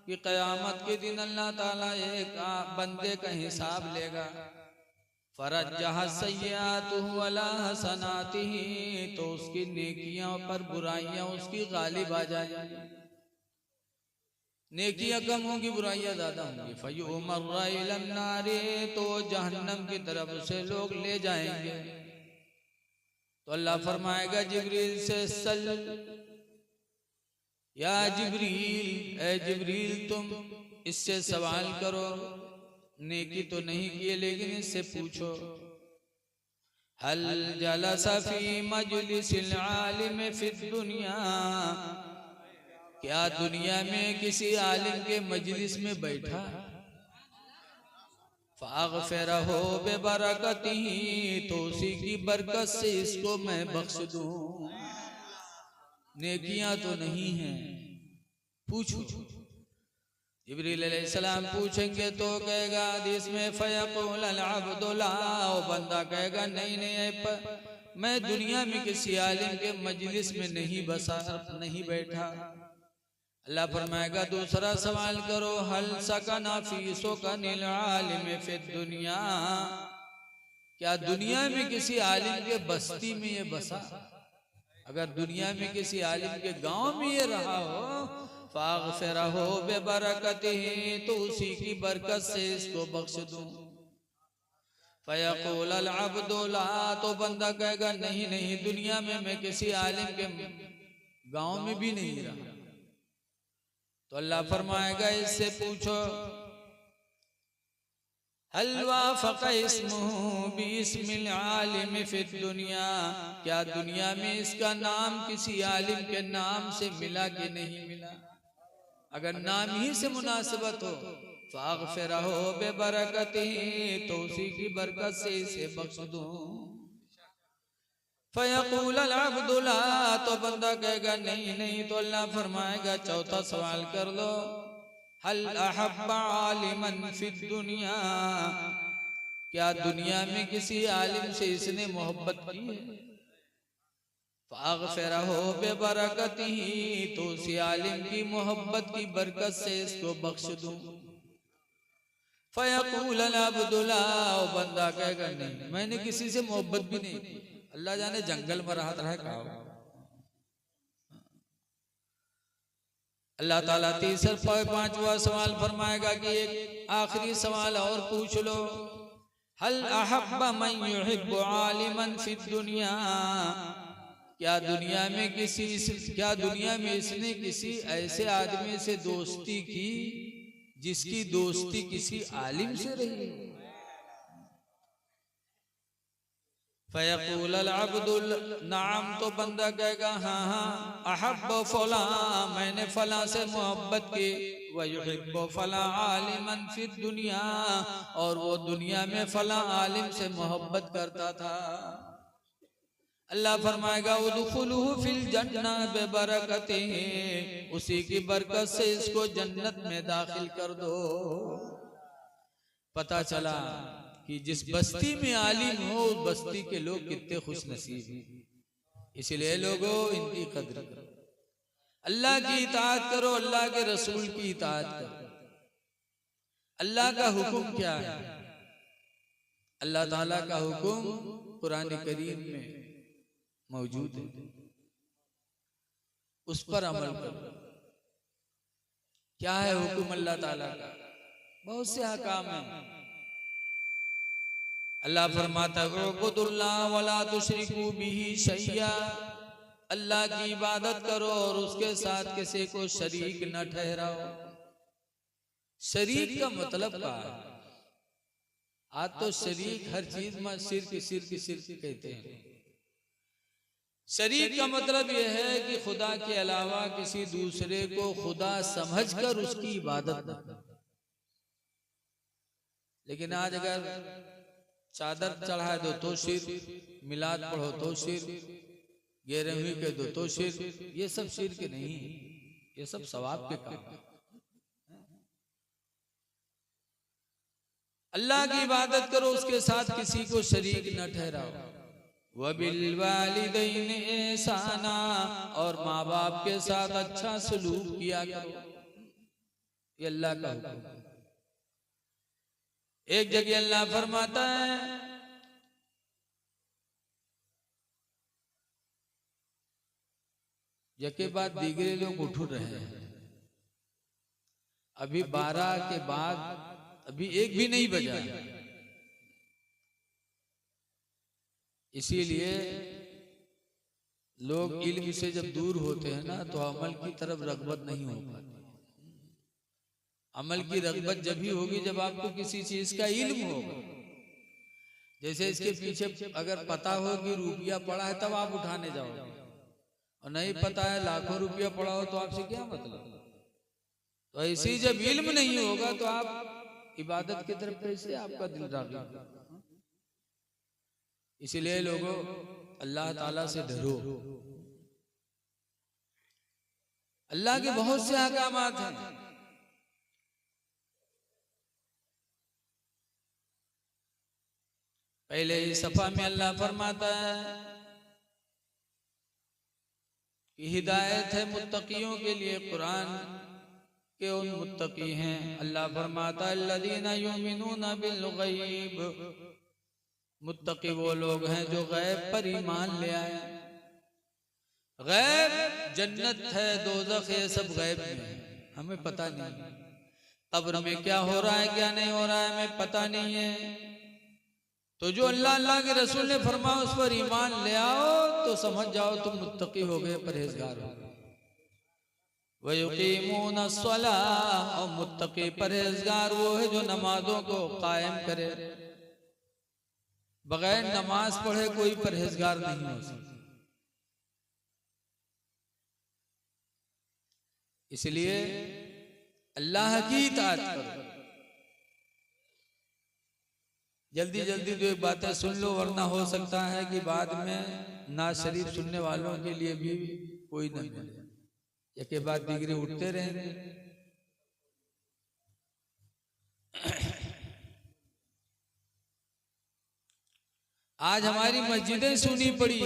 कि क़यामत के दिन अल्लाह ताला एक बंदे का हिसाब लेगा। फरज्जह सय्यातुहु अला हसनातिही, तो उसकी नेकियां पर बुराइयां उसकी गालिब आ जाएंगी। नेकियां कम होंगी, बुराइयां ज्यादा होंगी। फयुमर्रा इलन नारी, तो जहन्नम की तरफ से लोग ले जाएंगे। तो अल्लाह फरमाएगा जिब्रील से, सल या जिब्रील, ए जिब्रील तुम इससे सवाल करो। नेकी तो नहीं किए लेकिन इससे पूछो। हल जलसा फी मजलिसिल आलिम फिद दुनिया, क्या दुनिया में किसी आलिम के मजलिस में बैठा? फाग़फ़िरहु बिबरकतिही, तो उसी की बरकत से इसको मैं बख्श दूं। नेकियां तो नहीं हैं, पूछो। जिब्रील अलैहिस्सलाम पूछेंगे तो कहेगा हदीस में, फ़यक़ूल अल अब्दु ला, बंदा कहेगा नहीं नहीं, मैं दुनिया में किसी आलिम के मजलिस में नहीं बसा, नहीं बैठा। अल्लाह फरमाएगा दूसरा सवाल करो, हल सकना फी सुकनिल आलिम फिद दुनिया, क्या दुनिया में किसी आलिम के बस्ती में ये बसा? अगर दुनिया में किसी आलिम के गांव में ये रहा हो, फाग़फ़िरहु बिबरकतिही, तो उसी की बरकत से इसको बख्श दूं। फ़यक़ूल अल अब्दु ला, तो बंदा कहेगा नहीं नहीं, दुनिया में मैं किसी आलिम के गांव में भी नहीं रहा। तो अल्लाह फरमाएगा इससे पूछो, हल वाफ़क़ इस्मुहु बिस्मिल आलिम फिद दुनिया, क्या दुनिया में इसका नाम किसी आलिम के नाम से मिला कि नहीं मिला? अगर नाम ही से मुनासिबत हो, फ़ाग़फ़िरहु बिबरकतिही, तो उसी की बरकत से इसे बख्श दूं। फ़यक़ूल अल अब्दु ला, तो बंदा कहेगा नहीं नहीं। तो अल्लाह फरमाएगा चौथा सवाल कर लो, हल अहब्बा आलिमन फिद दुनिया, क्या दुनिया में किसी आलिम से इसने मोहब्बत की है? फ़ाग़फ़िरहु बिबरकतिही, तो उसी आलिम की मोहब्बत की बरकत से इसको बख्श दूं। फ़यक़ूल अल अब्दु ला, बंदा कहेगा नहीं, मैंने किसी से मोहब्बत भी नहीं की। अल्लाह जाने जंगल में रहा कहा। अल्लाह ताला तीसरा पांचवा सवाल फरमाएगा कि एक आखिरी सवाल और पूछ लो, हल अहब्बा मन युहिब्बु आलिमन फिद दुनिया, क्या दुनिया में इसने किसी ऐसे आदमी से दोस्ती की जिसकी दोस्ती किसी आलिम से रही? फ़यक़ूल अल अब्दु नअम, तो बंदा कहेगा हाँ हाँ, अहब्ब फला, मैंने फला से मोहब्बत की। व युहिब्बु फला आलिमन फिद दुनिया, और वो दुनिया में फला आलिम से मोहब्बत करता था। अल्लाह फरमाएगा उदखुलूहु फिल जन्ना बिबरकतिही, उसी की बरकत से इसको जन्नत में दाखिल कर दो। पता चला कि जिस बस्ती में आलिम हो उस बस्ती के लोग कितने खुश नसीब हैं। इसलिए लोगों इनकी कदर करो, अल्लाह की इताअत करो, अल्लाह के रसूल की इताअत करो। अल्लाह का हुक्म क्या है? अल्लाह ताला का हुक्म कुरान करीम में मौजूद है, उस पर अमल करो। क्या है हुक्म अल्लाह ताला का? बहुत से अहकाम हैं। अल्लाह फरमाता है उबुदुल्लाह वला तुशरिकू बिही शैया, अल्लाह की इबादत करो और उसके साथ किसी को शरीक न ठहराओ। शरीक का मतलब क्या है? आज तो शरीक हर चीज में शिर्क कहते हैं। शरीक का मतलब यह है कि खुदा के अलावा किसी दूसरे को खुदा समझकर उसकी इबादत न करो। लेकिन आज अगर चादर चढ़ा दो तो शिर्क, मिलाद पढ़ो तो शिर्क, गेरहवीं कह दो तो शिर्क, ये सब शिर्क नहीं, ये सब सवाब के काम। अल्लाह की इबादत करो, उसके साथ किसी को शरीक न ठहराओ। वबिलवालिदैन एहसाना, और माँ बाप के साथ अच्छा सलूक किया करो। ये अल्लाह का हुक्म। एक जगह अल्लाह फरमाता है जके बाद दीगरे लोग उठ रहे हैं, अभी 12 के बाद अभी एक भी नहीं बजा। इसीलिए लोग इल्म से जब दूर होते हैं ना तो अमल की तरफ रग़बत नहीं हो पाती। अमल की रग़बत जब भी होगी जब आपको किसी चीज का इल्म होगा। जैसे इसके पीछे अगर पता हो कि रुपया पड़ा है तब आप उठाने जाओगे, और नहीं पता है लाखों रुपया पड़ा हो तो आपसे क्या मतलब। तो ऐसे ही जब इल्म नहीं होगा तो आप इबादत की तरफ कैसे आपका दिल राग़िब। इसलिए लोगों अल्लाह ताला से डरो। अल्लाह के बहुत से अहकामात हैं। पहले ही सफा में अल्लाह फरमाता है कि हिदायत है मुत्तकियों के लिए, कुरान के उन मुत्तकी हैं। अल्लाह फरमाता है अल्लज़ीना युमिनूना बिल गैब, मुत्तकी वो लोग हैं जो गैब पर ईमान ले आए। गैब जन्नत है, दोज़ख है, सब गैब में है, हमें पता नहीं। कब्र में क्या हो रहा है क्या नहीं हो रहा है हमें पता नहीं है। तो जो अल्लाह के रसूल ने फरमाया उस पर ईमान ले आओ तो समझ जाओ तुम मुत्तकी हो गए, परहेजगार हो गए। वयुकीमूना अस्सलाह, और मुत्तकी परहेजगार वो है जो नमाजों को कायम करे। बगैर नमाज पढ़े कोई परहेजगार नहीं हो सकता। इसलिए अल्लाह की इताअत करो। जल्दी जल्दी दो एक बातें सुन लो, वरना हो सकता है कि बाद में नाज शरीफ सुनने वालों के लिए भी कोई न मिले, या के बाद डिग्री उठते रहेंगे। आज हमारी मस्जिदें सुनी पड़ी,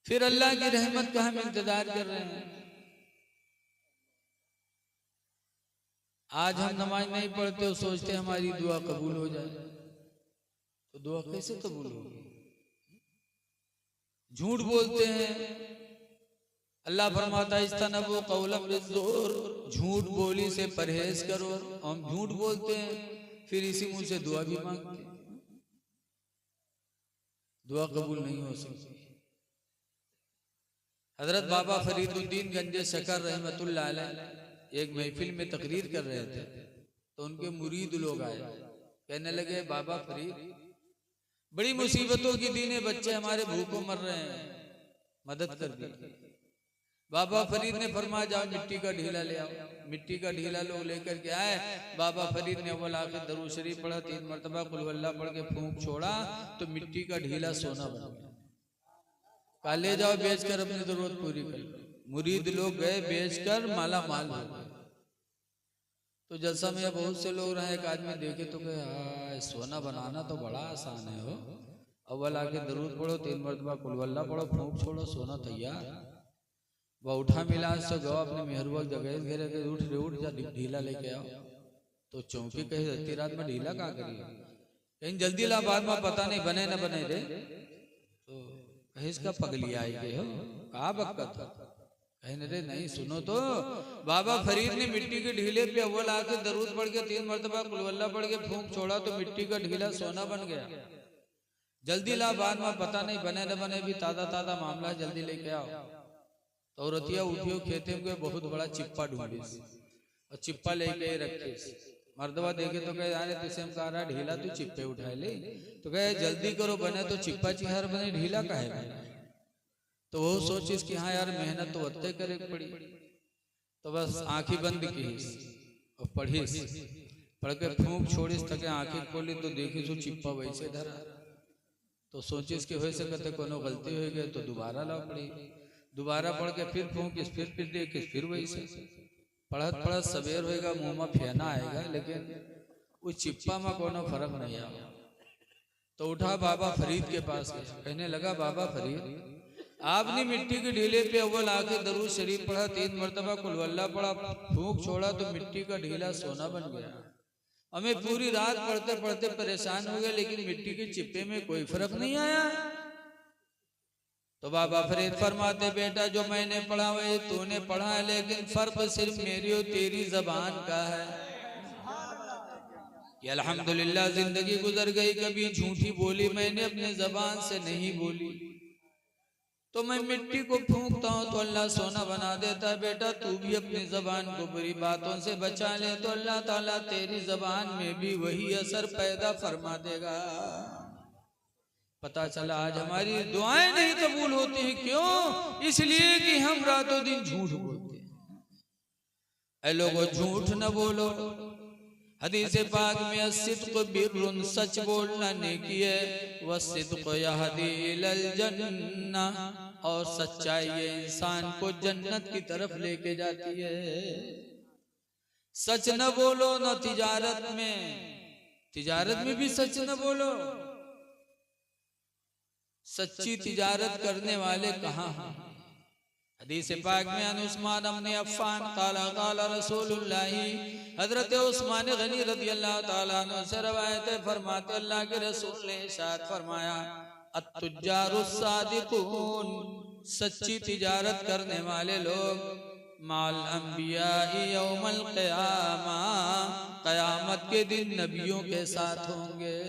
फिर अल्लाह की रहमत का हम इंतजार कर रहे हैं। आज हम नमाज नहीं पढ़ते और सोचते हमारी दुआ कबूल हो जाए, तो दुआ कैसे कबूल होगी। झूठ बोलते हैं, अल्लाह फरमाता है इस्तनबू कौलम बिज़्ज़ुर, झूठ बोली से परहेज करो। हम झूठ बोलते हैं फिर इसी मुंह से दुआ भी मांगते हैं, दुआ कबूल नहीं हो सकती। हजरत बाबा फरीदुद्दीन गंजे शकर रहमतुल्लाह अलैह एक महफिल में तकरीर कर रहे थे, तो उनके मुरीद लोग आए, कहने लगे बाबा फरीद बड़ी मुसीबतों की दीने, बच्चे हमारे भूखों मर रहे हैं, मदद कर दीजिए। बाबा फरीद ने फरमाया जाओ मिट्टी का ढीला ले आओ। मिट्टी का ढीला लोग लेकर के आए। बाबा फरीद ने अव्वल आखिर दरूद शरीफ पढ़ा, 3 मरतबा कुल हुवल्लाह पढ़ के फूंक छोड़ा तो मिट्टी का ढीला सोना बन गया। कहा ले जाओ बेच कर अपनी जरूरत पूरी कर लो। मुरीद लोग गए, बेचकर माला माल हो गए। तो जलसा में बहुत से लोग रहे, एक आदमी देखे तो कहे सोना बनाना तो बड़ा आसान है हो, अव्वल आके दरूद पढ़ो, 3 मरतबा कुल हुवल्लाह पढ़ो, फूंक छोड़ो, सोना तैयार। वह उठा मिला तो गवा अपने मेहरबा जगह घेरे के उठ जा ढीला लेके आओ। तो चौंकी कहे इतनी रात में ढीला कहाँ करिए, कहीं जल्दी ला, बाद में पता नहीं बने न बने रे। तो कहे इसका पगली आई गए हो, कहा बक्का था। कहने रे नहीं सुनो तो, बाबा फरीद ने मिट्टी के ढीले पे अव्वल आके दरूद पढ़ के 3 मरतबा कुल हुवल्लाह पढ़ के फूंक छोड़ा तो मिट्टी का ढीला सोना बन गया। जल्दी ला, बाद में पता नहीं बने न बने, भी ताजा ताजा मामला, जल्दी लेके आओ। तो औरतिया उठियो खेते में बहुत बड़ा चिप्पा ढूंढी और चिप्पा लेके रखे। मर्दवा देखे तो कहे अरे तुझसे हम कह रहा ढीला, तू चिप्पे उठाए ले। तो कहे जल्दी करो बने तो चिप्पा चिहार बने, ढीला काहे बने। तो वो सोचिस कि हाँ यार मेहनत तो अत्ते करे पड़ी। तो बस आंखी बंद की और पढ़ीस, पढ़ के फूंक छोड़ीस तक आंखें खोली तो देखी तो चिप्पा वैसे धरा। तो सोचिस कि हो सकते कोनो गलती हो गई, तो दोबारा ला पड़ी। दोबारा पढ़ के फिर फूंकिस, फिर देखिस, फिर वैसे पढ़त पढ़त सवेर होएगा, मुंह में फेना आएगा, लेकिन उस चिप्पा में कोनो फर्क नहीं आया। तो उठा बाबा फरीद के पास गया, कहने लगा बाबा फरीद आपने मिट्टी के ढीले पे अव्वल आके दरूद शरीफ पढ़ा, 3 मरतबा कुल वल्लाह पढ़ा, फूंक छोड़ा तो मिट्टी का ढीला सोना बन गया। हमें पूरी रात पढ़ते पढ़ते परेशान हो गए, लेकिन मिट्टी के चिप्पे में कोई फर्क नहीं आया। तो बाबा फरीद फरमाते बेटा जो मैंने पढ़ा वही तूने पढ़ा है, लेकिन फर्क सिर्फ मेरी और तेरी जबान का है। कि अल्हम्दुलिल्लाह जिंदगी गुजर गई, कभी झूठी बोली मैंने अपने जबान से नहीं बोली। तो मैं मिट्टी को फूंकता हूँ तो अल्लाह सोना बना देता है। बेटा तू भी अपनी जबान को बुरी बातों से बचा ले तो अल्लाह ताला तेरी जबान में भी वही असर पैदा फरमा देगा। पता चला आज हमारी दुआएं नहीं कबूल होती हैं, क्यों? इसलिए कि हम रातों दिन झूठ बोलते हैं। ऐ लोगों झूठ न बोलो। हदीस पाक में अस्सिद्क़ बिर्रुन, सच बोलना नेकी है, वस्सिद्क़ यहदी इलल जन्नह, और सच्चाई ये इंसान को जन्नत की तरफ लेके जाती है। सच न बोलो न तिजारत में भी सच न बोलो। सच्ची तिजारत करने वाले कहाँ हैं? हदीस पाक में अन उस्मान इब्न अफ़्फ़ान क़ाला क़ाला रसूलुल्लाह, हज़रत उस्मान गनी रज़ियल्लाहु ताला अन्हु से रवायत है, फरमाते अल्लाह के रसूल ने इरशाद फरमाया अत्तुज्जारुस सादिक़ून, सच्ची तिजारत करने वाले लोग माल अंबिया यौमल क़ियामा, क़यामत के दिन नबियों के साथ होंगे।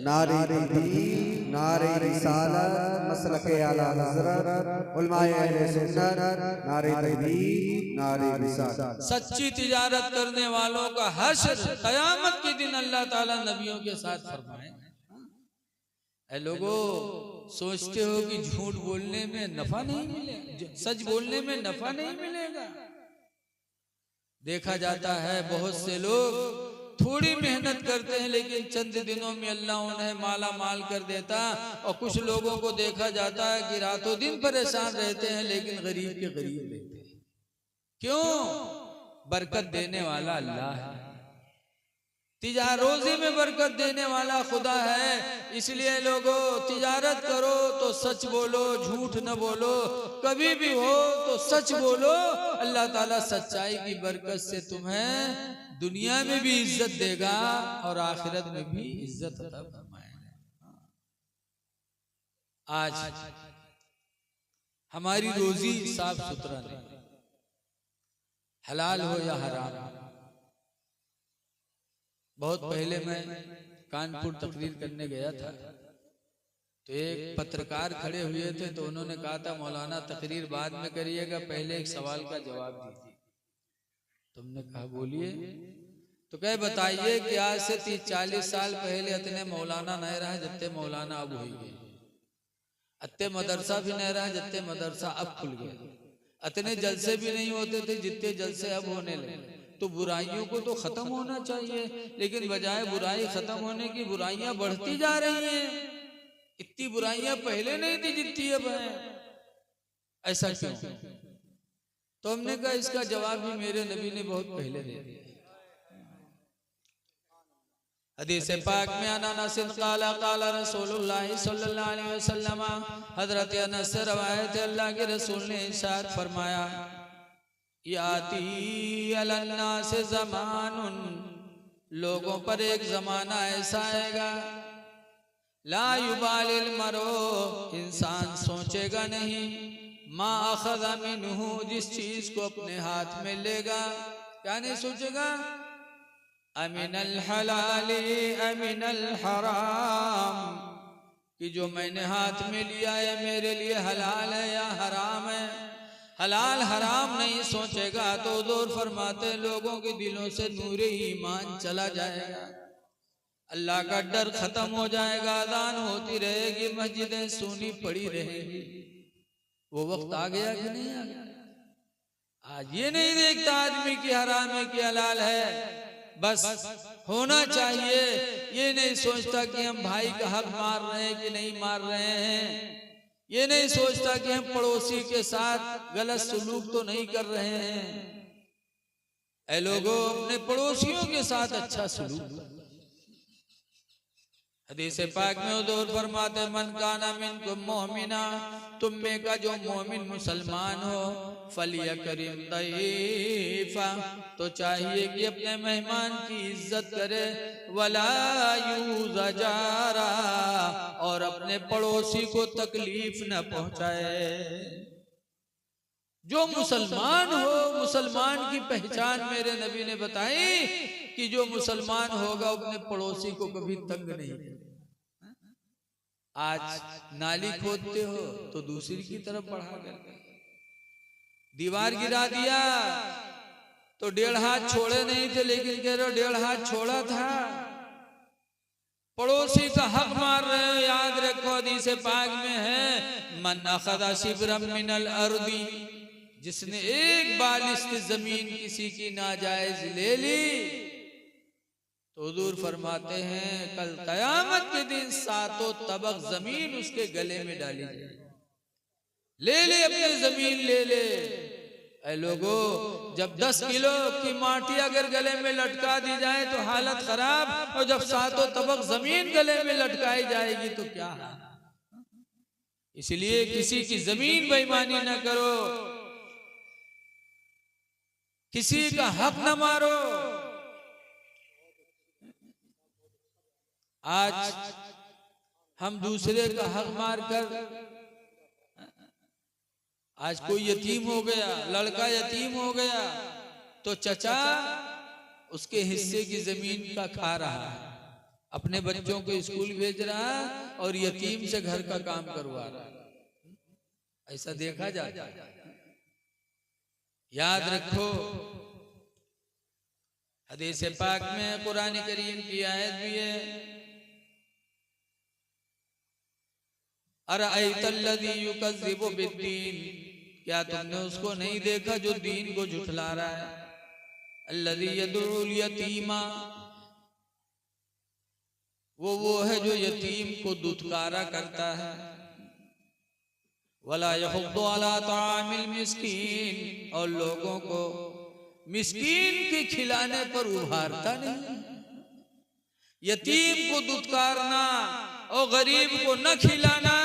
नारे तकबीर, नारे रिसालत, मसलके आला हज़रत, उलमाए अहले सुन्नत, नारे तकबीर, नारे रिसालत। सच्ची तिजारत करने वालों का हश्र क़यामत के दिन अल्लाह ताला नबियों के साथ फरमाएंगे। ऐ लोगों सोचते हो कि झूठ बोलने में नफा नहीं मिलेगा, सच बोलने में नफा नहीं मिलेगा। देखा जाता है बहुत से लोग थोड़ी मेहनत करते हैं, लेकिन चंद दिनों में अल्लाह उन्हें माला माल कर देता। और कुछ लोगों को देखा जाता है कि रातों दिन परेशान रहते हैं, लेकिन गरीब के गरीब रहते हैं। क्यों? बरकत देने वाला अल्लाह है, रोजी में बरकत देने वाला खुदा है। इसलिए लोगों तिजारत करो तो सच बोलो, झूठ न बोलो। कभी भी हो तो सच बोलो। अल्लाह ताला सच्चाई की बरकत से तुम्हें दुनिया में भी इज्जत देगा और आखिरत में भी इज्जत अता फरमाएगा। आज हमारी रोजी साफ सुथरा नहीं, हलाल हो या हराम। बहुत पहले मैं कानपुर तकरीर करने गया था, तो एक पत्रकार खड़े हुए थे, तो उन्होंने कहा था मौलाना तकरीर बाद में करिएगा, पहले एक सवाल का जवाब दीजिए। तुमने कहा बोलिए। तो कहे बताइए कि आज से 30-40 साल पहले इतने मौलाना नहीं रहा जितने मौलाना अब हो गए, इतने मदरसा भी नहीं रहा जितने मदरसा अब खुल गए, इतने जलसे भी नहीं होते थे जितने जलसे अब होने लगे। तो बुराइयों को तो खत्म होना चाहिए, लेकिन बजाय बुराई खत्म होने की बुराइयां बढ़ती जा रही हैं। इतनी बुराइयां पहले नहीं थी जितनी अब हैं। ऐसा क्यों? तो हमने कहा इसका जवाब भी मेरे नबी ने बहुत पहले दे दिया। हदीस पाक में अनस क़ाला क़ाला रसूलुल्लाह सल्लल्लाहु अलैहि वसल्लम, हजरत अनस से रवायत है, अल्लाह के रसूल ने इरशाद फरमाया याती अलन्नास ज़मानुन, लोगों पर एक जमाना ऐसा आएगा ला युबालिल मरो, इंसान सोचेगा नहीं मा अखज़ मिन्हु, जिस चीज को अपने हाथ में लेगा, क्या नहीं सोचेगा, अमिनल हलाली अमिनल हराम, कि जो मैंने हाथ में लिया है मेरे लिए हलाल है या हराम है। हलाल हराम नहीं सोचेगा तो हुज़ूर फरमाते लोगों के दिलों से नूर ईमान चला जाएगा, अल्लाह का डर खत्म हो जाएगा, अज़ान होती रहेगी, मस्जिदें सूनी पड़ी रहेगी। वो वक्त आ गया कि नहीं आ गया? आज ये नहीं देखता आदमी की हराम है कि हलाल है, बस होना चाहिए। ये नहीं सोचता कि हम भाई का हक मार रहे हैं कि नहीं मार रहे हैं, ये नहीं सोचता कि हम पड़ोसी के साथ गलत सलूक तो नहीं कर रहे हैं। ऐ लोगों अपने पड़ोसियों के साथ अच्छा सलूक, हदीस पाक में हुजूर फरमाते मन काना मिनकुम मोमिना, तुम में का जो मोमिन मुसलमान हो, फलियकरिम दैफा, तो चाहिए कि अपने मेहमान की इज्जत करे, वला यूज़ा जारा, और अपने पड़ोसी को तकलीफ न पहुंचाए। जो मुसलमान हो, मुसलमान की पहचान मेरे नबी ने बताई कि जो मुसलमान होगा अपने पड़ोसी को कभी तंग नहीं करेगा। आज नाली खोदते हो तो दूसरी की तरफ बढ़ा कर, दीवार गिरा दिया तो 1.5 हाथ छोड़े नहीं थे, लेकिन कह रहे हो 1.5 हाथ छोड़ा था। पड़ोसी का हक मार रहे हो। याद रखो हदीस पाक में है मन अखदा शिब्रम मिनल अर्दी, जिसने एक बालिश्त जमीन किसी की नाजायज ले ली तो हुजूर फरमाते हैं कल कयामत के दिन 7 तबक जमीन उसके गले में डाली जाए। ले अपनी जमीन ले। ऐ लोगो, जब 10 किलो की माटी अगर गले में लटका दी जाए तो हालत खराब, और जब 7 तबक जमीन गले में लटकाई जाएगी तो क्या है। इसलिए किसी की जमीन बेईमानी न करो, किसी का हक न मारो। आज हम दूसरे का हक मार कर, आज कोई यतीम हो गया, लड़का यतीम हो गया तो चचा उसके हिस्से की जमीन का खा रहा है, अपने बच्चों को स्कूल भेज रहा है और यतीम से घर का काम करवा रहा है। ऐसा देखा जाता है। याद रखो हदीस पाक में कुरान करीम की आयत भी है, अरअयतल्लज़ी युकज़्ज़िबु बिद्दीन, क्या तुमने उसको नहीं देखा जो दीन को झुठला रहा है। अल्लज़ी यदउल यतीमा, वो है जो यतीम को दुत्कारा करता है। वला यहुद्दु अला तामिल मिस्कीन, और लोगों को मिस्कीन के खिलाने पर उभारता नहीं। यतीम को दुत्कारना और गरीब को न खिलाना,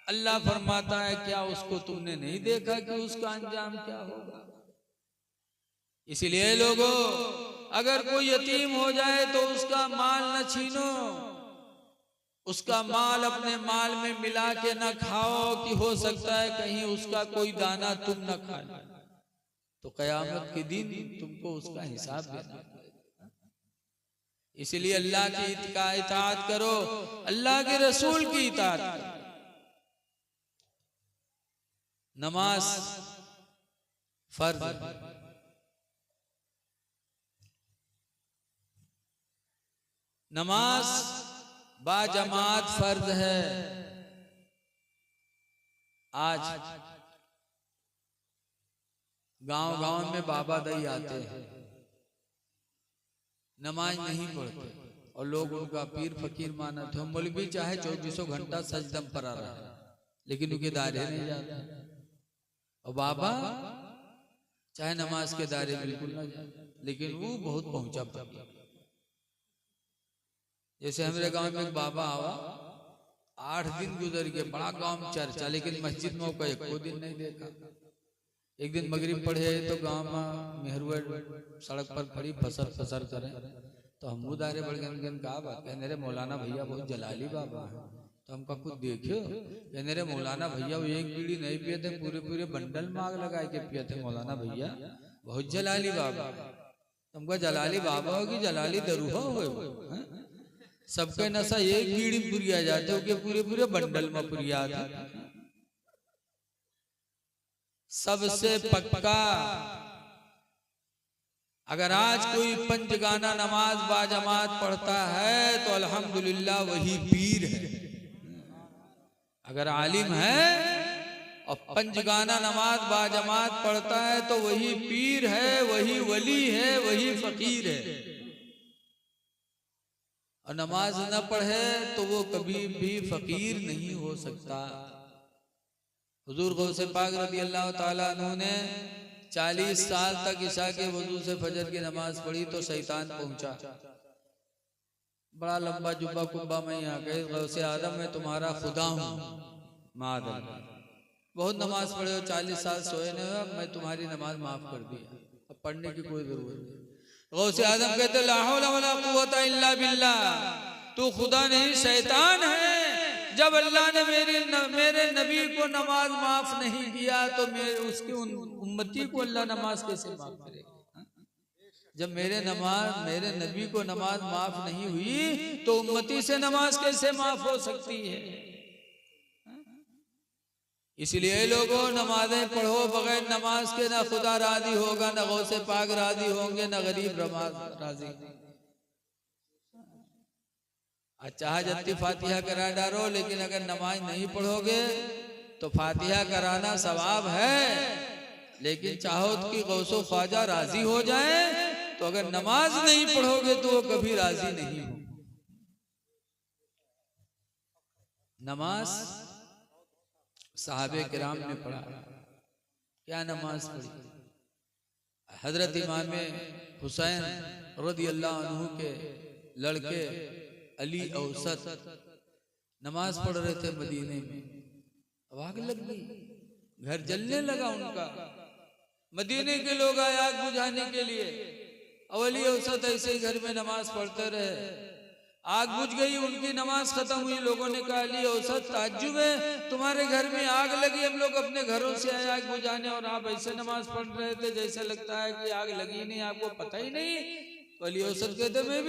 अल्लाह फरमाता है क्या उसको तुमने नहीं देखा कि उसका अंजाम क्या होगा। इसलिए लोगों, अगर कोई यतीम हो जाए तो उसका माल न छीनो, उसका माल अपने माल में मिला के न खाओ कि हो सकता है कहीं उसका कोई दाना तुम न खा लो, तो कयामत के दिन तुमको उसका हिसाब देना। इसलिए अल्लाह की इताअत करो, अल्लाह के रसूल की इताअत करो। नमाज फर्ज, नमाज बाजमात फर्ज है। आज गांव-गांव में बाबा दाई आते हैं, नमाज नहीं पढ़ते और लोग उनका पीर फकीर मानते हैं। मौलवी चाहे 24 घंटा सजदम पर आ रहा है, लेकिन उनके दायरे नहीं जाते। और बाबा चाहे नमाज के दायरे बिल्कुल ना जाए, लेकिन वो बहुत पहुंचा पाता। जैसे हमारे गांव में एक बाबा आवा, 8 दिन गुजर गए, बड़ा गांव में चर्चा, लेकिन मस्जिद में उसका एक दिन नहीं देखा। एक दिन मगरिब पढ़े तो गांव में मेहरुआ सड़क पर खड़ी फसर करे, तो हम दायरे बढ़ गए। कहा बात, कहने रे मौलाना भैया बहुत जलाली बाबा है। तो हमका कुछ देखियो, कहने रे मौलाना भैया वो एक बीड़ी नहीं पिए थे, पूरे बंडल में आग लगाए के पिए थे मौलाना भैया, बहुत जलाली बाबा। तुमका जलाली बाबा होगी, जलाली दरूहा हो। सबके नशा एक बीड़ी पुरिया जाते हो कि पूरे बंडल में पुरिया था। सबसे पक्का, अगर आज कोई पंचगाना नमाज बाजमात पढ़ता है तो अल्हम्दुलिल्लाह वही पीर है। अगर आलिम है और पंचगाना नमाज बाजमात पढ़ता है तो वही पीर है, वही वली है, वही फकीर है। और नमाज न पढ़े तो वो कभी भी फकीर नहीं हो सकता। हुजूर गौसे पाक रज़ी अल्लाह ताला अन्हु ने 40 साल तक ईशा के वजू से फजर की नमाज पढ़ी तो शैतान पहुंचा। बड़ा लंबा जुब्बा कुब्बा में यहाँ गए, गौसे आदम मैं तुम्हारा खुदा हूँ, मादल बहुत नमाज पढ़े हो, 40 साल सोए नहीं हो, मैं तुम्हारी नमाज माफ कर दिया, अब पढ़ने की कोई जरूरत नहीं। गौसे आदम कहते ला हौला वला कुव्वता इल्ला बिल्लाह, तू खुदा नहीं शैतान है। जब अल्लाह ने मेरे नबी को नमाज माफ नहीं किया तो उसकी उम्मती को अल्लाह नमाज कैसे माफ करेगा? जब मेरे नबी को नमाज माफ नहीं हुई तो उम्मती से नमाज कैसे माफ हो सकती है? इसलिए लोगों नमाजें पढ़ो, बगैर नमाज के ना खुदा राजी होगा, ना गौसे पाक राजी होंगे, ना गरीब राजी। अच्छा जत्ती फातिहा करा डालो, लेकिन अगर नमाज नहीं पढ़ोगे तो फातिहा कराना सवाब है, लेकिन चाहो कि गौसो ख्वाजा राजी हो जाए, तो अगर नमाज नहीं पढ़ोगे तो वो कभी राजी नहीं हो। नमाज साहबे किराम ने पढ़ा, क्या नमाज पढ़ी? हजरत इमाम हुसैन रज़ी अल्लाह अन्हु के लड़के अली औसत नमाज पढ़ रहे थे मदीने में, आग लग गई, घर जलने लगा उनका। मदीने के लोग आए आग बुझाने के लिए, अली औसत ऐसे ही घर में नमाज पढ़ते रहे, आग बुझ गई, उनकी नमाज खत्म हुई। लोगों ने कहा अली औसत ताज्जुब है, तुम्हारे घर में आग लगी, हम लोग अपने घरों से आए आग बुझाने और आप ऐसे नमाज पढ़ रहे थे जैसे लगता है कि आग लगी नहीं, आपको पता ही नहीं। तो अली औसत कहते मैं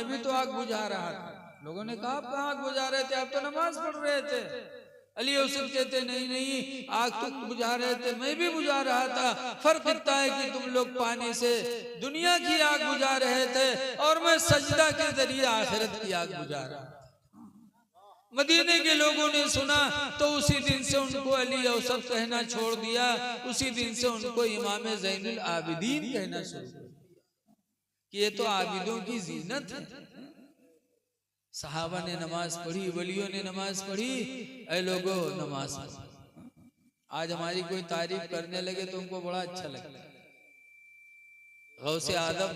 भी तो आग बुझा रहा था। लोगों ने कहा आप कहाँ आग बुझा रहे थे, आप तो नमाज पढ़ रहे थे। अली औसत कहते नहीं आग तो बुझा रहे थे, मैं भी बुझा रहा था, फर्क इतना है कि तुम लोग पानी से दुनिया की आग बुझा रहे थे और मैं सजदा के जरिए आखिरत की आग बुझा रहा था। मदीने के लोगों ने सुना तो उसी दिन से उनको अली औसत कहना छोड़ दिया, उसी दिन से उनको इमाम ज़ैनुल आबिदीन कहना शुरू किया कि ये तो आबिदों की जीनत है। सहाबा ने नमाज पढ़ी, वलियों ने नमाज पढ़ी, ऐ लोगों नमाज पढ़ी। आज हमारी कोई तारीफ करने लगे तो उनको बड़ा अच्छा लगता है। गौसे आदम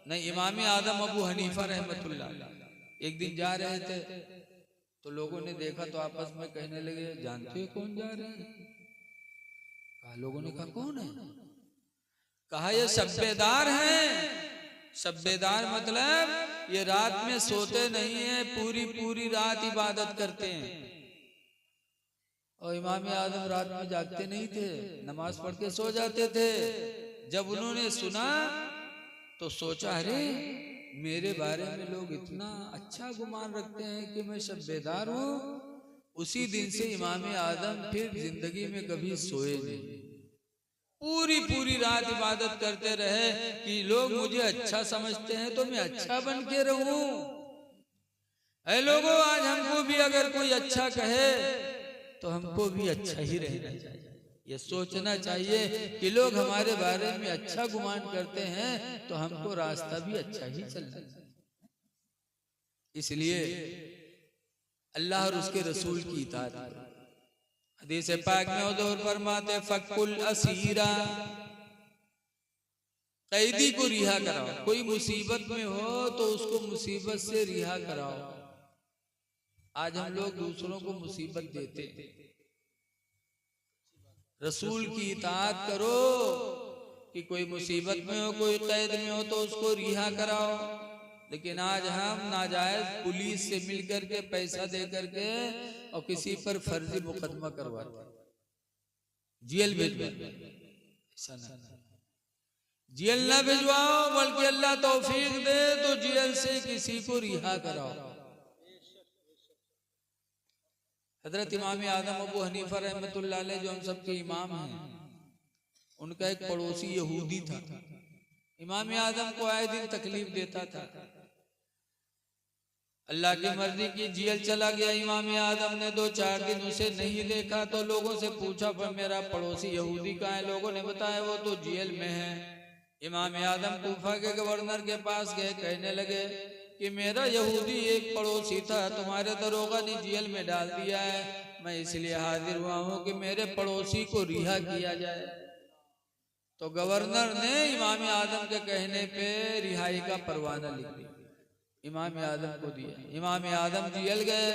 नहीं, इमाम आदम अबू हनीफा रहमतुल्लाह एक दिन जा रहे थे तो लोगों ने देखा तो आपस में कहने लगे जानते हो कौन जा रहे हैं? कहा, लोगों ने कहा कौन है? कहा ये शब्बेदार हैं। शब्बेदार मतलब ये रात में सोते नहीं है, पूरी रात इबादत करते हैं। और इमाम आदम रात में जागते नहीं थे, नमाज पढ़ के सो जाते थे। जब उन्होंने सुना तो सोचा अरे मेरे बारे में लोग इतना अच्छा गुमान रखते हैं कि मैं शब्बेदार हूँ। उसी दिन से इमाम आदम फिर जिंदगी में कभी सोए नहीं, पूरी रात इबादत करते रहे कि लोग मुझे अच्छा समझते हैं तो मैं अच्छा बन के रहूं। ऐ लोगों आज हमको भी अगर कोई अच्छा कहे तो हमको भी अच्छा ही रहना चाहिए। ये सोचना चाहिए कि लोग हमारे बारे में अच्छा गुमान करते हैं तो हमको रास्ता भी अच्छा ही चलना चाहिए। इसलिए अल्लाह और उसके रसूल की इताअत करो। हदीस पाक में हुजूर फरमाते फकुल असीरा, कैदी को रिहा कराओ। कोई मुसीबत में हो तो उसको मुसीबत से रिहा कराओ। आज हम लोग दूसरों को मुसीबत देते हैं। रसूल की इताअत करो कि कोई मुसीबत में हो, कोई कैद में हो तो उसको रिहा कराओ। लेकिन आज हम नाजायज पुलिस से मिलकर के पैसा दे करके और किसी पर फर्जी मुकदमा करवाते, जेल भिजवाते। जेल ना भिजवाओ बल्कि अल्लाह तौफीक दे तो जेल से किसी को रिहा कराओ। हजरत इमाम आदम अबू हनीफा रहमतुल्लाह अलैह जो हम सबके इमाम हैं, उनका एक पड़ोसी यहूदी था। इमाम आदम को आए दिन तकलीफ देता था। अल्लाह की मर्जी की जेल चला गया इमाम आदम ने। 2-4 दिन उसे नहीं देखा तो लोगों से पूछा पर मेरा पड़ोसी यहूदी कहाँ है? लोगों ने बताया वो तो जेल में है। इमाम आदम कूफा के गवर्नर के पास गए, कहने लगे कि मेरा यहूदी एक पड़ोसी था, तुम्हारे दरोगा ने जेल में डाल दिया है, मैं इसलिए हाजिर हुआ हूँ कि मेरे पड़ोसी को रिहा किया जाए। तो गवर्नर ने इमाम आदम के कहने पे रिहाई का परवाना लिख दिया। इमाम आदम को दिया, इमाम आदम जेल गए,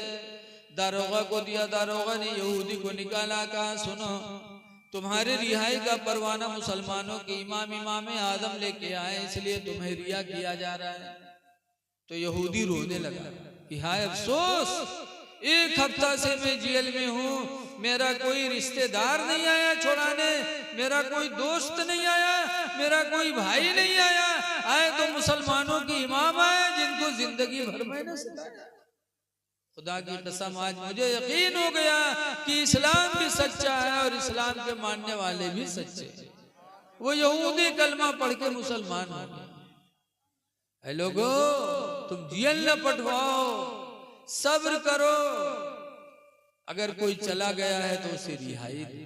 दारोगा को दिया, दारोगा ने यहूदी को निकाला, कहा सुनो तुम्हारे रिहाई का परवाना मुसलमानों के इमाम आदम लेके आए, इसलिए तुम्हें रिहा किया जा रहा है। तो यहूदी रोने लगा कि हाय अफसोस, एक हफ्ता से मैं जेल में हूँ, मेरा कोई रिश्तेदार नहीं आया छुड़ाने, मेरा कोई दोस्त नहीं आया, मेरा कोई भाई नहीं आया, आए तो मुसलमानों के इमाम आए जिनको जिंदगी भर मैंने सिखाया। खुदा की कसम आज मुझे यकीन हो गया कि इस्लाम भी सच्चा है और इस्लाम के मानने वाले भी सच्चे। वो यहूदी कलमा पढ़ के मुसलमान हो गए। लोगो तुम जेल न पटवाओ, सब्र करो, अगर कोई चला गया है तो उसे रिहाई दे।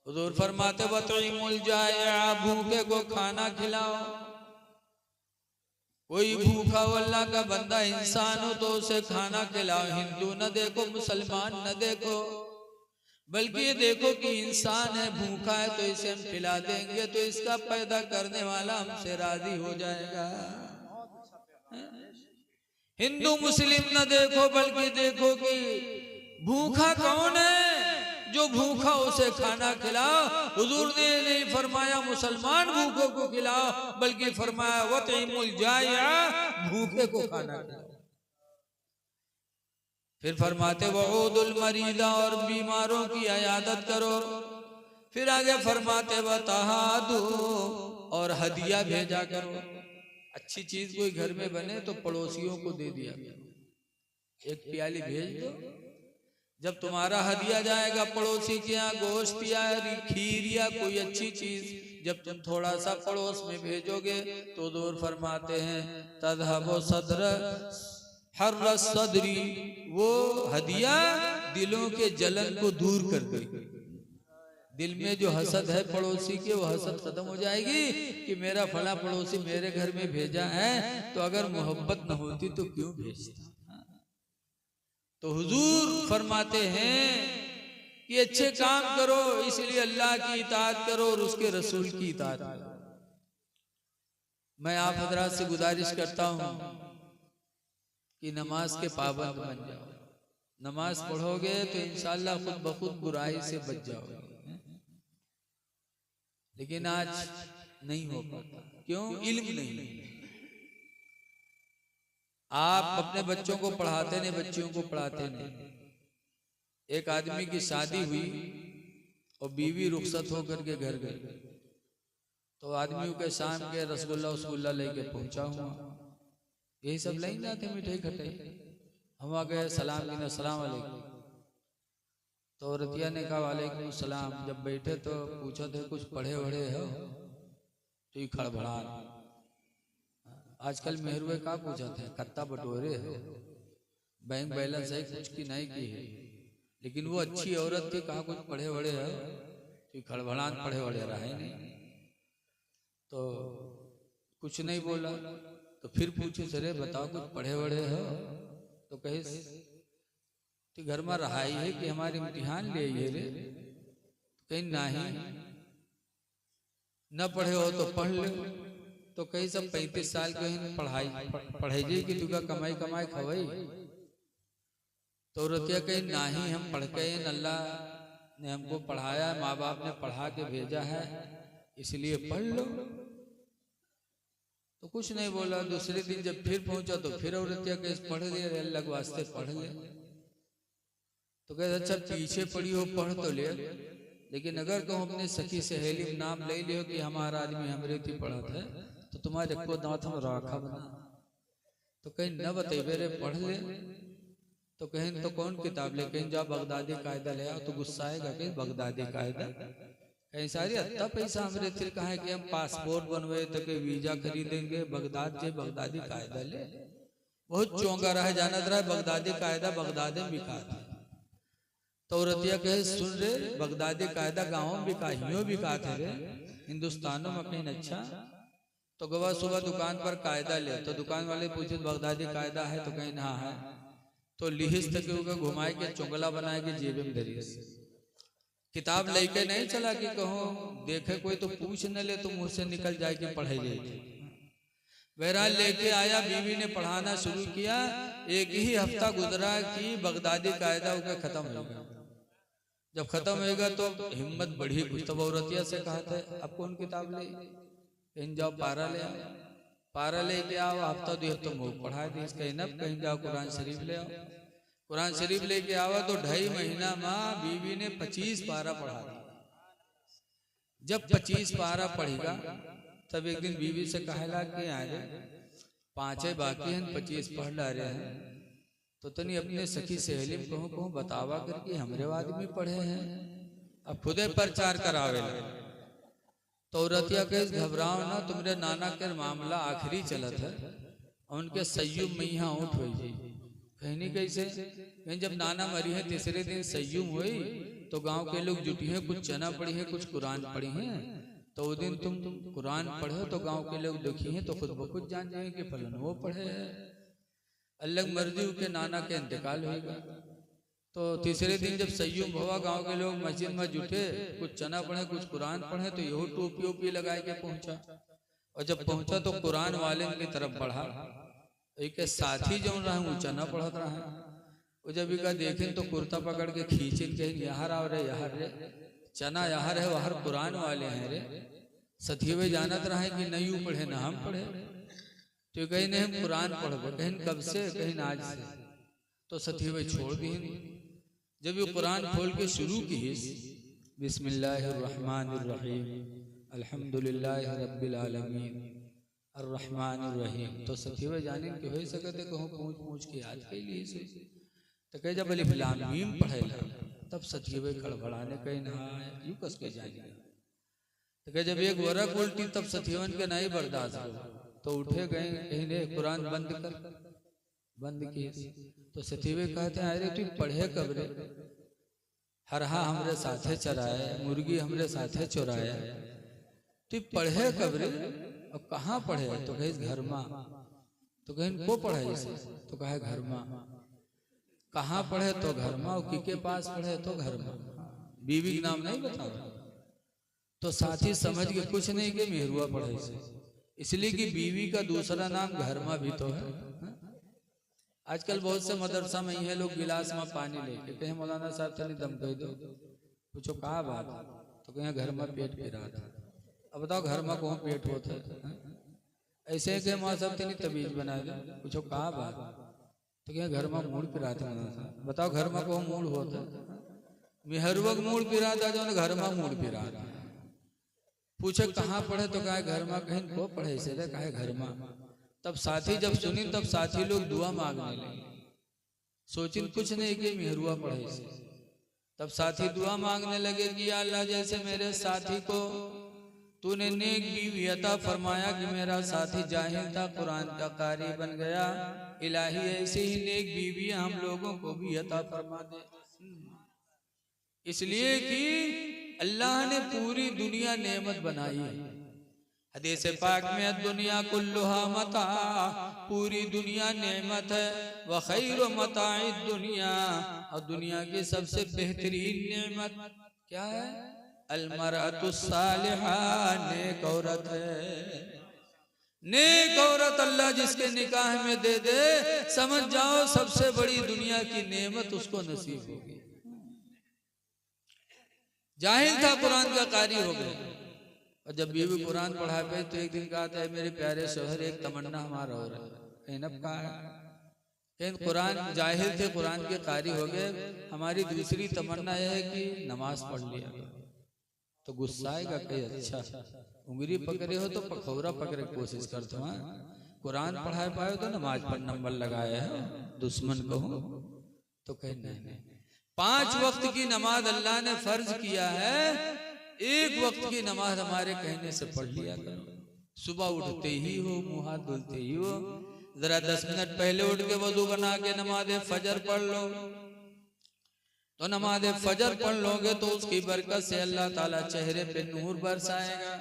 हुजूर फरमाते वतईमुल जाया, भूखे को खाना खिलाओ। कोई भूखा हो अल्लाह का बंदा इंसान हो तो उसे खाना खिलाओ। हिंदू न देखो, मुसलमान न देखो, बल्कि ये देखो कि इंसान है, भूखा है, तो इसे हम खिला देंगे तो इसका पैदा करने वाला हमसे राजी हो जाएगा। हिंदू मुस्लिम न देखो, बल्कि देखो कि भूखा कौन है, जो भूखा उसे खाना खिलाओ। हुजूर ने नहीं फरमाया मुसलमान भूखों को खिलाओ, बल्कि फरमाया वतईमुल जाया, भूखे को खाना खिलाओ। फिर फरमाते वऊदुल मरीदा, और बीमारों की इयादत करो। फिर आगे फरमाते वतहादू, और हदिया भेजा करो। अच्छी चीज कोई घर में बने तो पड़ोसियों को दे दिया, एक प्याली भेज दो। जब तुम्हारा हदिया जाएगा पड़ोसी के यहाँ, गोश्त या खीर या कोई अच्छी चीज, जब तुम थोड़ा सा पड़ोस में भेजोगे तो दूर फरमाते हैं तज़हबु सद्र हर्र सदरी, वो हदिया दिलों के जलन को दूर कर देगी। दिल में जो हसद है पड़ोसी के, वो हसद खत्म हो जाएगी कि मेरा फला पड़ोसी मेरे घर में भेजा है, तो अगर मोहब्बत न होती तो क्यों भेजता। तो हुजूर फरमाते हैं कि अच्छे काम करो, इसलिए अल्लाह की इताअत करो और उसके रसूल की इताअत करो। मैं आप हजरात से गुजारिश करता हूं कि नमाज के पाबंद बन जाओ। नमाज पढ़ोगे तो इंशाअल्लाह खुद ब खुद बुराई से बच जाओगे। लेकिन आज नहीं हो पाता, क्यों? इल्म नहीं। आप अपने बच्चों को पढ़ाते नहीं, बच्चियों को पढ़ाते नहीं। एक आदमी की शादी हुई और बीवी रुखसत होकर के घर गई, तो आदमियों के शाम के रसगुल्ला लेके पहुंचा हुआ, यही सब लाइन जाते मिठाई खटाई। हम आ गए, सलाम की सलाम अलैकुम। तो रतिया ने कहा वालेकुम सलाम। जब बैठे तो पूछा थे कुछ पढ़े वढ़े हो, तो ये खड़बड़ा। आजकल मेहरुए का पूछा था, कत्ता बटोरे हो, बैंक बैलेंस है कुछ की नहीं की है। लेकिन वो अच्छी औरत थी, कहा कुछ पढ़े वढ़े हो, तो खड़बड़ान पढ़े वढ़े रहे नहीं, तो कुछ नहीं बोला। तो फिर पूछे सरे बताओ कुछ पढ़े वढ़े हो, तो कहे तो घर में रहा है कि हमारे इम्तिहान ले आइए रे। कहीं नहीं, न पढ़े हो तो पढ़ ले। तो कहीं सब 35 साल के पढ़ाई पढ़े कि तुका कमाई कमाई खवाई। तो रतिया कहीं नहीं, हम पढ़ के अल्लाह ने हमको पढ़ाया, माँ बाप ने पढ़ा के भेजा है, इसलिए पढ़ लो। तो कुछ नहीं बोला। दूसरे दिन जब फिर पहुंचा तो फिर औरतिया कहीं पढ़ ले, अल्लाह के वास्ते पढ़ ले। तो कहते अच्छा पीछे पड़ी हो पढ़ तो ले, लेकिन अगर कहूँ अपने सखी सहेली में नाम ले लियो कि हमारा आदमी हमरे थी पढ़ा था, तो तुम्हारे को दांत हम राखा बना। तो कहीं न बतेबे रे पढ़ ले। तो कहीं तो कौन किताब ले, कहीं जाओ बगदादी कायदा ले आओ। तो गुस्सा आएगा कहीं बगदादी कायदा, कहीं सारी अत्ता पैसा हमरे थे, कहा कि हम पासपोर्ट बनवे तो के वीजा खरीदेंगे, बगदाद से बगदादी कायदा ले। बहुत चौंका रहा है, जाना रहा है बगदादी कायदा बगदाद में बिका था। तो रतिया कहे सुन रे, बगदादी कायदा गाँव में बिका, यूं बिका थे रे, हिंदुस्तानों में कहीं अच्छा। तो गवा सुबह दुकान पर कायदा ले। तो दुकान वाले पूछे बगदादी कायदा है, तो कहीं ना है। तो लिहिस तक घुमाए के चुंगला बनाए के जेब में धरी, किताब लेके नहीं चला कि कहो देखे कोई तो पूछ न ले तो मुंह से निकल जाए कि पढ़े जाए। बहरहाल लेके आया, बीवी ने पढ़ाना शुरू किया। एक ही हफ्ता गुजरा कि बगदादी कायदा उनका खत्म हो गया। जब खत्म होगा तो हिम्मत बढ़ी कुछ। तब औरतिया से कहा था अब कौन किताब ले, कहीं जाओ पारा ले आओ, पारा लेके आओ, हफ्ता 2 हफ्ता मुँह पढ़ा दी इसका इनब, कहीं जाओ कुरान शरीफ ले आओ, कुरान शरीफ लेके आवा तो 2.5 महीना माँ बीवी ने 25 पारा पढ़ा दिया। जब 25 पारा पढ़ेगा तब एक दिन बीवी से कहला कि आगे 5 बाकी हैं, 25 पढ़ ला रहे हैं, तो तनी अपने सखी सहेली में कहूँ बतावा करके हमरे आदमी पढ़े हैं, अब खुदे प्रचार करावे। तो औरतिया के घबराओ ना, तुम्हारे नाना के मामला आखिरी चलत है, उनके सयुम में यहाँ उठ हुई। कहनी कैसे? कहीं जब नाना मरी है तीसरे दिन सयुम हुई तो गांव के लोग जुटी हैं, कुछ चना पड़ी है, कुछ कुरान पढ़ी हैं, तो वो दिन तुम कुरान पढ़ो तो गांव के लोग दुखी हैं तो खुद ब खुद जान जाएंगे कि फलन वो पढ़े है। अल्लाह मर्जी के नाना के इंतकाल होगा। तो तीसरे दिन जब सयुम हुआ, गांव के लोग मस्जिद में जुटे, कुछ चना पढ़े कुछ कुरान पढ़े, तो यहो टोपी ओपी लगा के पहुंचा। और जब पहुंचा तो कुरान वाले की तरफ बढ़ा, एक साथी जो रहा वो चना पढ़त रहा है। वो जब इका देखें तो कुर्ता पकड़ के खींचिन कहीं यहाँ आओ रे, यहाँ रे, चना यहाँ है वहाँ कुरान वाले हैं रे। सथिवे जानत रहा है कि नहीं पढ़े ना हम पढ़े, तो कहीं नहीं हम कुरान पढ़ो, कहीं कब से, कहीं आज से। तो सथिवे छोड़ दी। जब ये कुरान खोल के शुरू की बिस्मिल्लाहिर्रहमानिर्रहीम अल्हम्दुलिल्लाहि रब्बिल आलमीन अर्रहमानिर्रहीम, तो सथिवे जाने के हो सकते कहूँ पूछ पूछ के याद के लिए से। तो कहे जब अलिफ लाम मीम पढ़ेला तब सथिवे खड़बड़ाने कहीं नहा यूं कस के जाएगा। तो कहे जब एक वरक उल्टी तब सथिवन के नहीं बर्दाश्त हो, तो उठे गए कहीं ने कुरान बंद किए। तो सथिवे कहते हैं अरे तू पढ़े कब रे, हरहा हमरे साथे चराए, मुर्गी हमरे साथे चुराए, तू पढ़े कब रे और कहाँ पढ़े? तो कहे घर माँ। तो कहीं को पढ़े इसे? तो कहे घर माँ। कहाँ पढ़े? तो घर माँ। के पास पढ़े? तो घर माँ। बीवी का नाम नहीं बता। तो साथी समझ के कुछ नहीं कि मेहरुआ पढ़े से, इसलिए कि बीवी का दूसरा नाम घर माँ भी तो है। आजकल बहुत से मदरसा में ये लोग गिलास में पानी लेके कहे मौलाना साहब चलिए दम कह दो, पूछो कहा बात? तो कहे घर में पेट पी रहा था। अब बताओ घर में कौन पेट होता है? ऐसे के माँ साहब तेनी तबीज बना दे, पूछो कहा बात? तो क्या घर में मूड पिरा था? बताओ घर में कौन मूड होता है? मेहरुआ मूड पिरा था जो घर में मूड पिरा था। पूछे कहाँ पढ़े? तो कहा घर में। कहीं को पढ़े से? कहा घर में। तब साथी जब सुनी तब साथी लोग दुआ मांगने लगे, सोचिन कुछ नहीं कि मेहरुआ पढ़े से। तब साथी दुआ मांगने लगे कि या अल्लाह जैसे मेरे साथी को तूने नेक बीवी अता फरमाया कि मेरा साथी जाहिल था कुरान का कारी बन गया, इलाही ऐसे ही नेक बीवी हम लोगों को भी अता फरमा दे। इसलिए कि अल्लाह ने पूरी दुनिया नेमत बनाई है। हदीस पाक में दुनिया कुल्लुहा मता, पूरी दुनिया नेमत है। व खैर मताई दुनिया, और दुनिया की सबसे बेहतरीन नेमत क्या है? अलमरअतु सालिहा, नेक औरत है। नेक औरत अल्लाह जिसके निकाह में दे दे, समझ जाओ सबसे बड़ी दुनिया की नेमत उसको नसीब होगी। जाहिल था कुरान का कारी हो गया, और जब बीवी कुरान पढ़ा पे तो एक दिन कहा था मेरे प्यारे शोहर एक तमन्ना हमारा हो रहा है। कहा है कुरान जाहिल थे, कुरान के कारी हो गए, हमारी दूसरी तमन्ना यह है कि नमाज पढ़ लिया। तो गुस्सा आएगा कहीं अच्छा उंगली पकड़े हो तो पखौरा पकड़े कोशिश करते हो, कुरान पढ़ा पाए तो नमाज पर नंबर लगाया है दुश्मन को। तो कहे नहीं, 5 वक्त की नमाज अल्लाह ने फर्ज किया है, एक वक्त की नमाज हमारे कहने से पढ़ लिया करो। सुबह उठते ही हो, मुंह हाथ धुलते ही हो, जरा 10 मिनट पहले उठ के वजू बना के नमाज फजर पढ़ लो। तो नमाज फजर पढ़ लोगे तो उसकी बरकत से अल्लाह ताला चेहरे पे नूर बरसाएगा,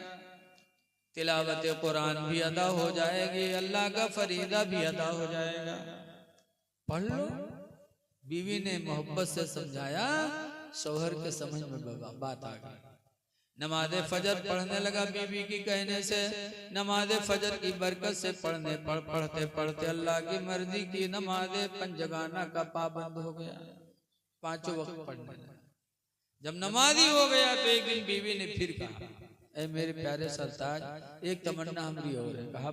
तिलावत कुरान भी अदा हो जाएगी, अल्लाह का फरीदा भी अदा हो जाएगा। पढ़ लो। बीवी ने मोहब्बत से समझाया, शौहर के समझ में बात आ गई। नमाज फजर पढ़ने लगा बीवी की कहने से। नमाज फजर की बरकत से पढ़ते पढ़ते अल्लाह की मर्जी की नमाज पंजगाना का पाबंद हो गया, 5 वक्त पढ़ने लगा। जब नमाजी हो गया तो एक दिन बीवी ने फिर कहा, ऐ मेरे प्यारे सरताज, एक तमन्ना हमारी और है। कहा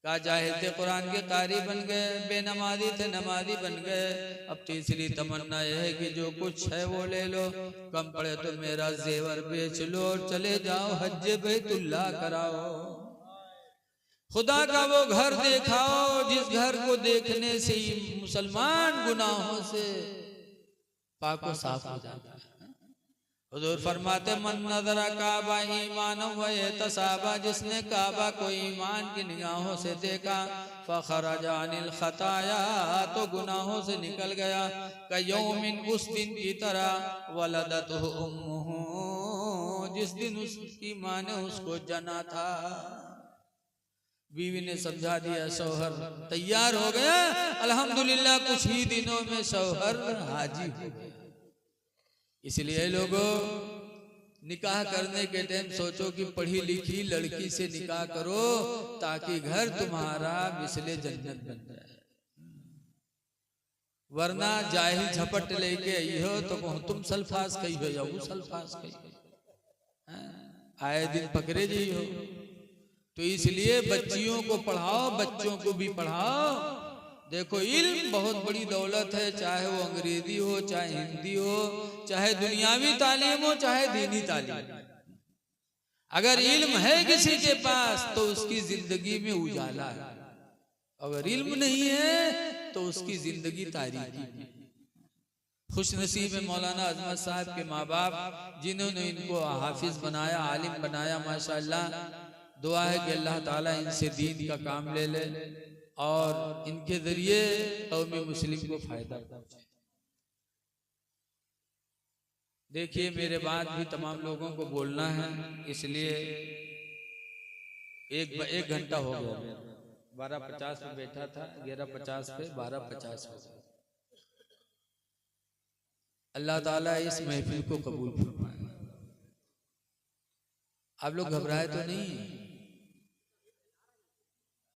कहा जाहिल थे कुरान के कारी बन गए, बेनमाजी थे नमाजी बन गए, अब तीसरी तमन्ना यह है कि जो कुछ है वो ले लो, कम पड़े तो मेरा जेवर बेच लो और चले जाओ हज बैतुल्ला कराओ, खुदा का वो घर देखाओ जिस घर को देखने से ही मुसलमान गुनाहों से पाको साफ हो जाता है। हुजूर फरमाते मन नजरा काबा ईमान व तसाबा, जिसने काबा को ईमान की निगाहों से देखा, फखरज अनिल खताया, तो गुनाहों से निकल गया, कयौमिन, उस दिन की तरह, वलदतहु उम्मुहु, जिस दिन उसकी माँ ने उसको जना था। बीवी ने समझा दिया, शौहर तैयार हो गया, अल्हम्दुलिल्लाह कुछ ही दिनों में शौहर हाजी हो गया। इसलिए लोगों, निकाह करने के टाइम सोचो कि पढ़ी लिखी लड़की से निकाह करो ताकि घर तुम्हारा मिसले जन्नत बन जाए, वरना जाहिल झपट लेके आई हो तो तुम सल्फास कही हो या वो सल्फास कही हो, आए दिन पकड़े जी हो। तो इसलिए बच्चियों को पढ़ाओ, बच्चों को भी पढ़ाओ। देखो इल्म बहुत बड़ी दौलत है, चाहे वो अंग्रेजी हो, चाहे हिंदी हो, चाहे दुनियावी तालीम हो, चाहे दीनी तालीम। अगर इल्म है किसी के पास तो उसकी जिंदगी में उजाला है, अगर इल्म नहीं है तो उसकी जिंदगी तारीकी है। खुशनसीब है मौलाना अजमत साहब के माँ बाप जिन्होंने इनको हाफिज बनाया, आलिम बनाया, माशाअल्लाह। दुआ है कि अल्लाह ताला इनसे दीन का काम ले ले और इनके जरिए कौमी मुस्लिम को फायदा पहुंचे। देखिए मेरे बाद भी तमाम लोगों को बोलना है, इसलिए एक घंटा हो गया। 12:50 पे बैठा था, 11:50 पे 12:50 हो गया। अल्लाह ताला इस महफिल को कबूल फरमाए। आप लोग घबराए तो नहीं?